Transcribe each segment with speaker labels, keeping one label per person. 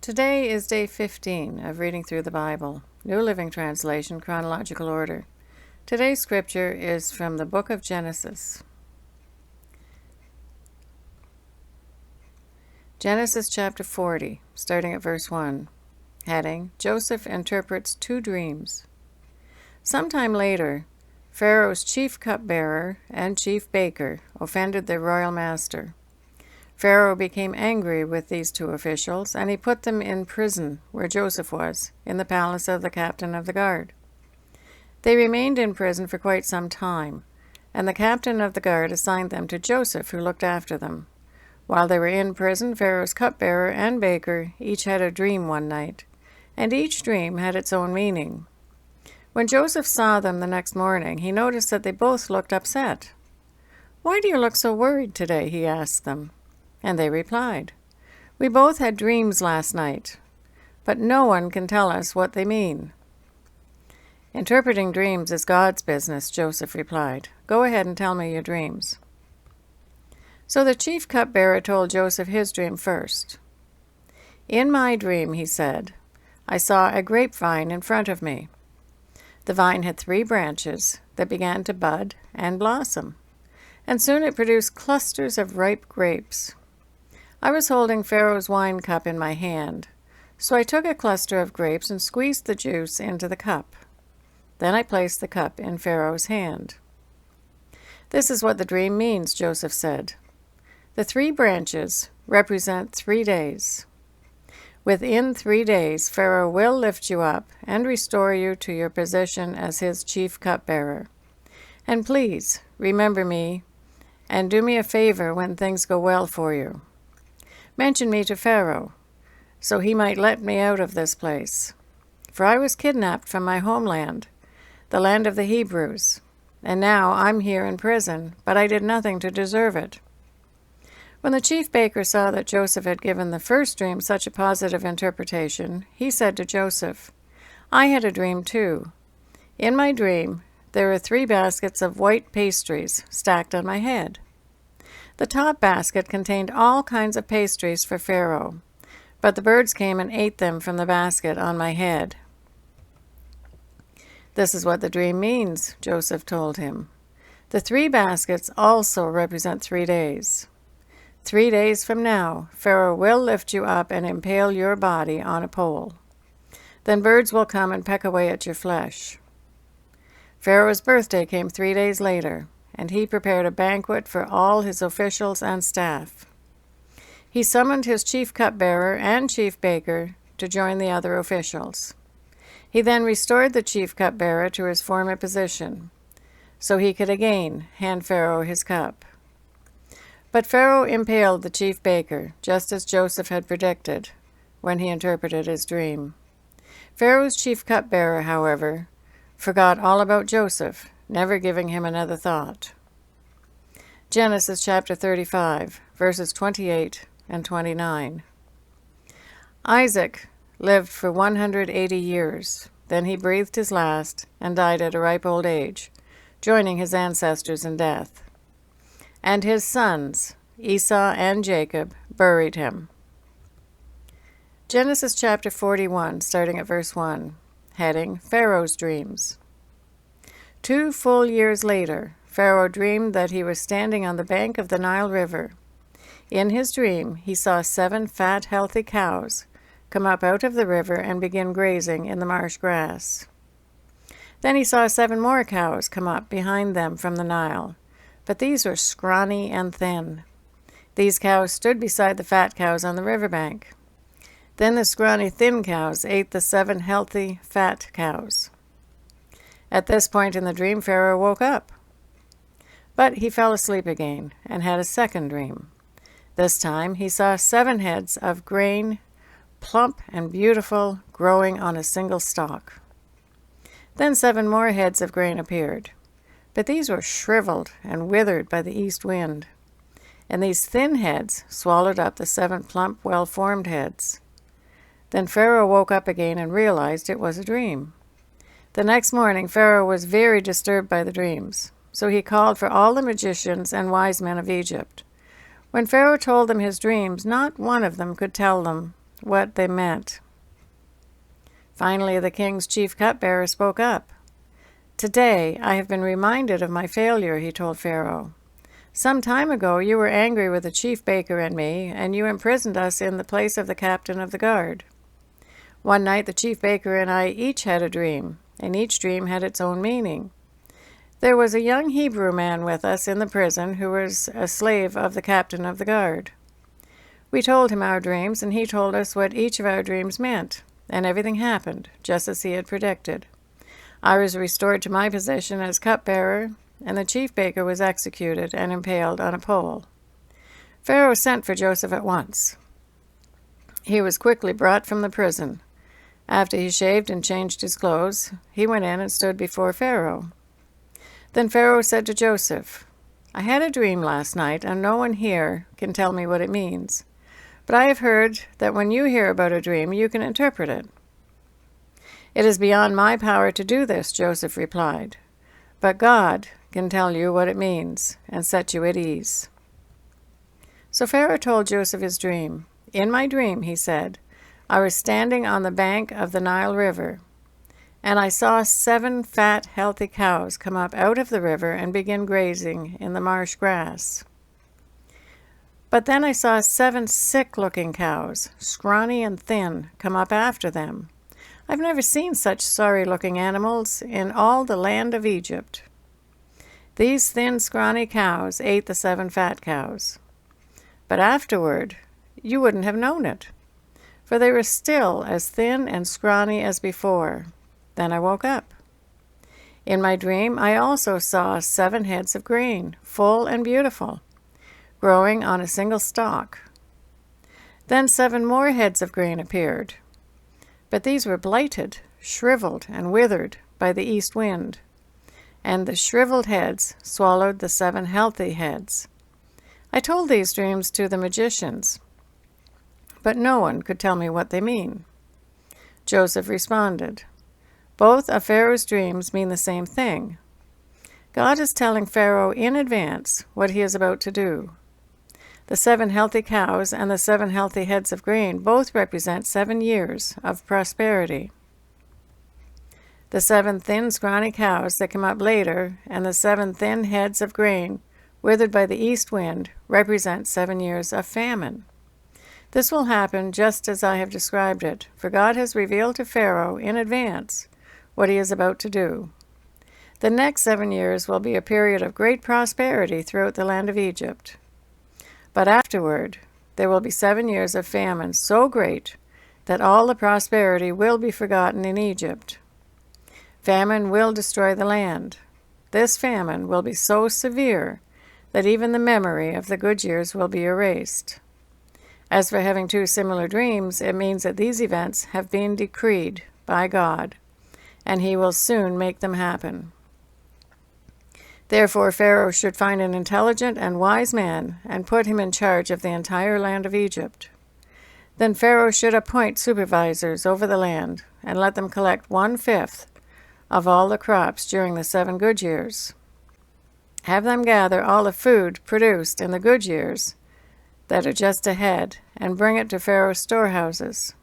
Speaker 1: Today is day 15 of reading through the Bible, New Living Translation, chronological order. Today's scripture is from the book of Genesis. Genesis chapter 40, starting at verse 1. Heading, Joseph interprets two dreams. Sometime later, Pharaoh's chief cupbearer and chief baker offended their royal master. Pharaoh became angry with these two officials, and he put them in prison, where Joseph was, in the palace of the captain of the guard. They remained in prison for quite some time, and the captain of the guard assigned them to Joseph, who looked after them. While they were in prison, Pharaoh's cupbearer and baker each had a dream one night, and each dream had its own meaning. When Joseph saw them the next morning, he noticed that they both looked upset. "Why do you look so worried today?" he asked them. And they replied, "We both had dreams last night, but no one can tell us what they mean." "Interpreting dreams is God's business," Joseph replied. "Go ahead and tell me your dreams." So the chief cupbearer told Joseph his dream first. "In my dream," he said, "I saw a grapevine in front of me. The vine had 3 branches that began to bud and blossom, and soon it produced clusters of ripe grapes. I was holding Pharaoh's wine cup in my hand, so I took a cluster of grapes and squeezed the juice into the cup. Then I placed the cup in Pharaoh's hand." "This is what the dream means," Joseph said. "The 3 branches represent 3 days. Within 3 days, Pharaoh will lift you up and restore you to your position as his chief cupbearer. And please remember me and do me a favor when things go well for you. Mention me to Pharaoh, so he might let me out of this place. For I was kidnapped from my homeland, the land of the Hebrews, and now I'm here in prison, but I did nothing to deserve it." When the chief baker saw that Joseph had given the first dream such a positive interpretation, he said to Joseph, "I had a dream too. In my dream, there were 3 baskets of white pastries stacked on my head. The top basket contained all kinds of pastries for Pharaoh, but the birds came and ate them from the basket on my head." "This is what the dream means," Joseph told him. "The 3 baskets also represent 3 days. 3 days from now, Pharaoh will lift you up and impale your body on a pole. Then birds will come and peck away at your flesh." Pharaoh's birthday came 3 days later, and he prepared a banquet for all his officials and staff. He summoned his chief cupbearer and chief baker to join the other officials. He then restored the chief cupbearer to his former position, so he could again hand Pharaoh his cup. But Pharaoh impaled the chief baker, just as Joseph had predicted when he interpreted his dream. Pharaoh's chief cupbearer, however, forgot all about Joseph, never giving him another thought. Genesis chapter 35, verses 28 and 29. Isaac lived for 180 years. Then he breathed his last and died at a ripe old age, joining his ancestors in death. And his sons, Esau and Jacob, buried him. Genesis chapter 41, starting at verse 1. Heading, Pharaoh's Dreams. 2 full years later, Pharaoh dreamed that he was standing on the bank of the Nile River. In his dream, he saw 7 fat, healthy cows come up out of the river and begin grazing in the marsh grass. Then he saw 7 more cows come up behind them from the Nile, but these were scrawny and thin. These cows stood beside the fat cows on the riverbank. Then the scrawny, thin cows ate the 7 healthy, fat cows. At this point in the dream, Pharaoh woke up. But he fell asleep again and had a second dream. This time he saw 7 heads of grain, plump and beautiful, growing on a single stalk. Then 7 more heads of grain appeared, but these were shriveled and withered by the east wind. And these thin heads swallowed up the 7 plump, well-formed heads. Then Pharaoh woke up again and realized it was a dream. The next morning, Pharaoh was very disturbed by the dreams, so he called for all the magicians and wise men of Egypt. When Pharaoh told them his dreams, not one of them could tell them what they meant. Finally, the king's chief cupbearer spoke up. "Today I have been reminded of my failure," he told Pharaoh. "Some time ago you were angry with the chief baker and me, and you imprisoned us in the place of the captain of the guard. One night the chief baker and I each had a dream, and each dream had its own meaning. There was a young Hebrew man with us in the prison who was a slave of the captain of the guard. We told him our dreams, and he told us what each of our dreams meant, and everything happened just as he had predicted. I was restored to my position as cupbearer, and the chief baker was executed and impaled on a pole. Pharaoh sent for Joseph at once. He was quickly brought from the prison. After he shaved and changed his clothes, he went in and stood before Pharaoh. Then Pharaoh said to Joseph, "I had a dream last night, and no one here can tell me what it means. But I have heard that when you hear about a dream, you can interpret it." "It is beyond my power to do this," Joseph replied. "But God can tell you what it means and set you at ease." So Pharaoh told Joseph his dream. "In my dream," he said, "I was standing on the bank of the Nile River, and I saw 7 fat, healthy cows come up out of the river and begin grazing in the marsh grass. But then I saw 7 sick-looking cows, scrawny and thin, come up after them. I've never seen such sorry-looking animals in all the land of Egypt. These thin, scrawny cows ate the 7 fat cows. But afterward, you wouldn't have known it, for they were still as thin and scrawny as before. Then I woke up. In my dream, I also saw 7 heads of grain, full and beautiful, growing on a single stalk. Then 7 more heads of grain appeared, but these were blighted, shriveled, and withered by the east wind, and the shriveled heads swallowed the 7 healthy heads. I told these dreams to the magicians, but no one could tell me what they mean." Joseph responded, "Both of Pharaoh's dreams mean the same thing. God is telling Pharaoh in advance what he is about to do. The 7 healthy cows and the 7 healthy heads of grain both represent 7 years of prosperity. The 7 thin, scrawny cows that come up later and the 7 thin heads of grain withered by the east wind represent 7 years of famine. This will happen just as I have described it, for God has revealed to Pharaoh in advance what he is about to do. The next 7 years will be a period of great prosperity throughout the land of Egypt. But afterward, there will be 7 years of famine so great that all the prosperity will be forgotten in Egypt. Famine will destroy the land. This famine will be so severe that even the memory of the good years will be erased. As for having 2 similar dreams, it means that these events have been decreed by God, and he will soon make them happen. Therefore, Pharaoh should find an intelligent and wise man and put him in charge of the entire land of Egypt. Then Pharaoh should appoint supervisors over the land and let them collect 1/5 of all the crops during the 7 good years. Have them gather all the food produced in the good years that are just ahead and bring it to Pharaoh's storehouses.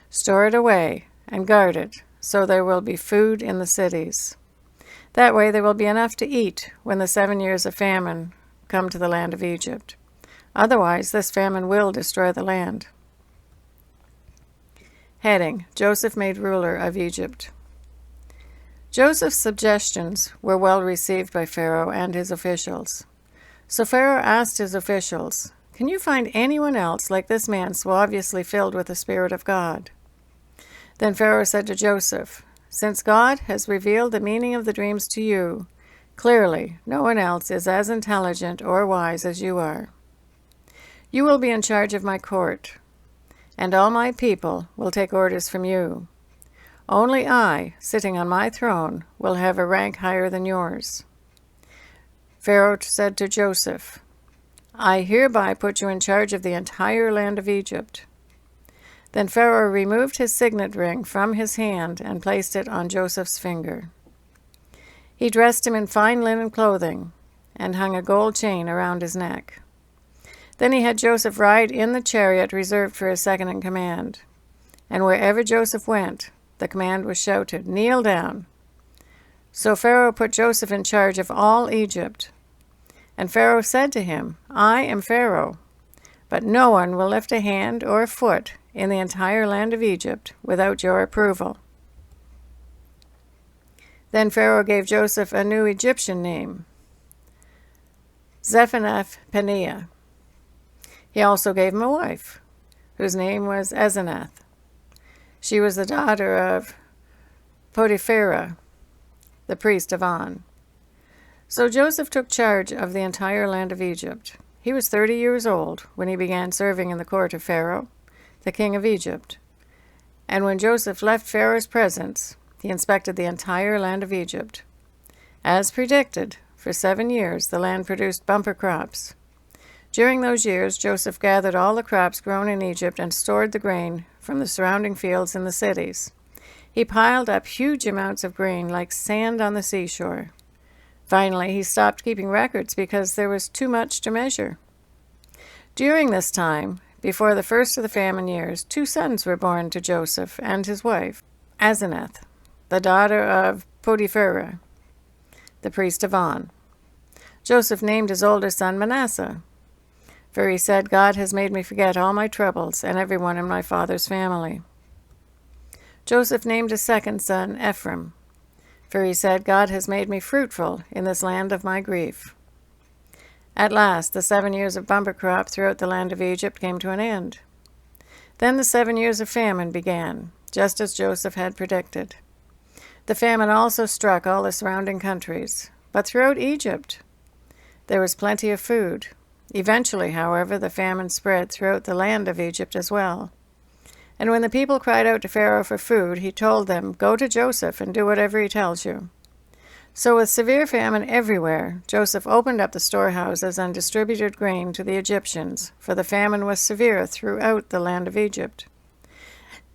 Speaker 1: Store it away and guard it so there will be food in the cities. That way there will be enough to eat when the 7 years of famine come to the land of Egypt. Otherwise, this famine will destroy the land." Heading: Joseph made ruler of Egypt. Joseph's suggestions were well received by Pharaoh and his officials. So Pharaoh asked his officials, "Can you find anyone else like this man so obviously filled with the Spirit of God?" Then Pharaoh said to Joseph, "Since God has revealed the meaning of the dreams to you, clearly no one else is as intelligent or wise as you are. You will be in charge of my court, and all my people will take orders from you. Only I, sitting on my throne, will have a rank higher than yours." Pharaoh said to Joseph, "I hereby put you in charge of the entire land of Egypt." Then Pharaoh removed his signet ring from his hand and placed it on Joseph's finger. He dressed him in fine linen clothing and hung a gold chain around his neck. Then he had Joseph ride in the chariot reserved for his second in command. And wherever Joseph went, the command was shouted, "Kneel down." So Pharaoh put Joseph in charge of all Egypt. And Pharaoh said to him, "I am Pharaoh, but no one will lift a hand or a foot in the entire land of Egypt without your approval." Then Pharaoh gave Joseph a new Egyptian name, Zaphenath-Paneah. He also gave him a wife, whose name was Asenath. She was the daughter of Potipherah, the priest of On. So Joseph took charge of the entire land of Egypt. He was 30 years old when he began serving in the court of Pharaoh, the king of Egypt. And when Joseph left Pharaoh's presence, he inspected the entire land of Egypt. As predicted, for 7 years the land produced bumper crops. During those years, Joseph gathered all the crops grown in Egypt and stored the grain from the surrounding fields in the cities. He piled up huge amounts of grain like sand on the seashore. Finally, he stopped keeping records because there was too much to measure. During this time, before the first of the famine years, 2 sons were born to Joseph and his wife, Asenath, the daughter of Potipherah, the priest of On. Joseph named his older son Manasseh, for he said, "God has made me forget all my troubles and everyone in my father's family." Joseph named his second son Ephraim, for he said, "God has made me fruitful in this land of my grief." At last, the 7 years of bumper crop throughout the land of Egypt came to an end. Then the 7 years of famine began, just as Joseph had predicted. The famine also struck all the surrounding countries, but throughout Egypt there was plenty of food. Eventually, however, the famine spread throughout the land of Egypt as well. And when the people cried out to Pharaoh for food, he told them, "Go to Joseph and do whatever he tells you." So with severe famine everywhere, Joseph opened up the storehouses and distributed grain to the Egyptians, for the famine was severe throughout the land of Egypt.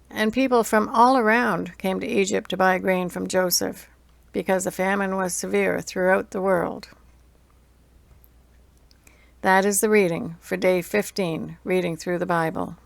Speaker 1: And people from all around came to Egypt to buy grain from Joseph, because the famine was severe throughout the world. That is the reading for day 15, reading through the Bible.